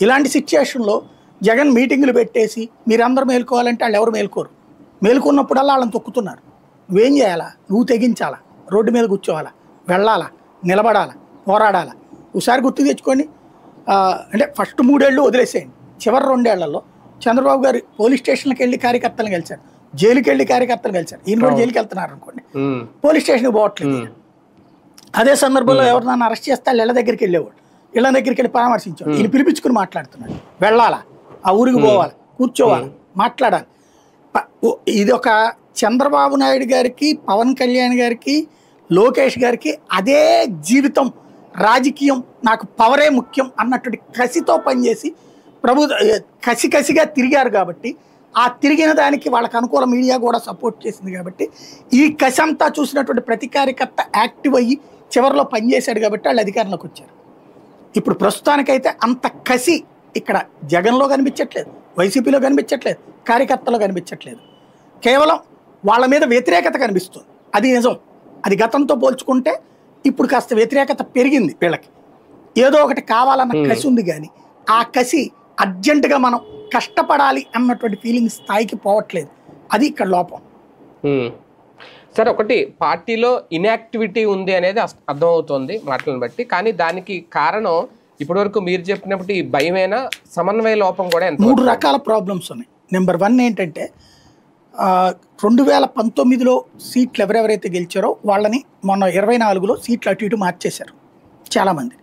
ఇలాంటి సిచ్యుయేషన్లో జగన్ మీటింగులు పెట్టేసి మీరందరూ మేల్కోవాలంటే వాళ్ళు ఎవరు మేల్కోరు. మేల్కొన్నప్పుడల్లా వాళ్ళని తొక్కుతున్నారు. నువ్వేం చేయాలా? నువ్వు తెగించాలా, రోడ్డు మీద కూర్చోవాలా, వెళ్ళాలా, నిలబడాలా, పోరాడాలా. ఒకసారి గుర్తు తెచ్చుకోండి, అంటే ఫస్ట్ 3 ఏళ్ళు వదిలేసేయండి, చివరి 2 ఏళ్లలో చంద్రబాబు గారు పోలీస్ స్టేషన్కి వెళ్ళి కార్యకర్తలను కలిశారు, జైలుకి వెళ్ళి కార్యకర్తలు కలిశారు. ఈయన కూడా జైలుకి వెళ్తున్నారు అనుకోండి, పోలీస్ స్టేషన్కి పోవట్లేదు. అదే సందర్భంలో ఎవరినైనా అరెస్ట్ చేస్తే ఇళ్ళ దగ్గరికి వెళ్ళేవాడు, ఇళ్ళ దగ్గరికి వెళ్ళి పరామర్శించాడు. ఈయన పిలిపించుకుని మాట్లాడుతున్నాడు. వెళ్ళాలా, ఆ ఊరికి పోవాలి, కూర్చోవాలి, మాట్లాడాలి. ఇది ఒక చంద్రబాబు నాయుడు గారికి, పవన్ కళ్యాణ్ గారికి, లోకేష్ గారికి అదే జీవితం, రాజకీయం, నాకు పవరే ముఖ్యం అన్నటువంటి కసితో పనిచేసి కసిగా తిరిగారు. కాబట్టి ఆ తిరిగిన దానికి వాళ్ళకి అనుకూల మీడియా కూడా సపోర్ట్ చేసింది. కాబట్టి ఈ కసి అంతా చూసినటువంటి ప్రతి కార్యకర్త యాక్టివ్ అయ్యి చివరిలో పనిచేశాడు. కాబట్టి వాళ్ళు అధికారంలోకి వచ్చారు. ఇప్పుడు ప్రస్తుతానికైతే అంత కసి ఇక్కడ జగన్లో కనిపించట్లేదు, వైసీపీలో కనిపించట్లేదు, కార్యకర్తలో కనిపించట్లేదు. కేవలం వాళ్ళ మీద వ్యతిరేకత కనిపిస్తుంది. అది నిజం. అది గతంతో పోల్చుకుంటే ఇప్పుడు కాస్త వ్యతిరేకత పెరిగింది. వీళ్ళకి ఏదో ఒకటి కావాలన్న కసి ఉంది, కానీ ఆ కసి అర్జెంటుగా మనం కష్టపడాలి అన్నటువంటి ఫీలింగ్ స్థాయికి పోవట్లేదు. అది ఇక్కడ లోపం. సరే, ఒకటి పార్టీలో ఇన్యాక్టివిటీ ఉంది అనేది అర్థమవుతోంది మాటలను బట్టి. కానీ దానికి కారణం ఇప్పటివరకు మీరు చెప్పినప్పుడు ఈ భయమైనా, సమన్వయ లోపం కూడా 3 రకాల ప్రాబ్లమ్స్ ఉన్నాయి. నెంబర్ 1 ఏంటంటే 2019లో సీట్లు ఎవరెవరైతే గెలిచారో వాళ్ళని మొన్న 24లో సీట్లు అటు ఇటు మార్చేశారు చాలామంది.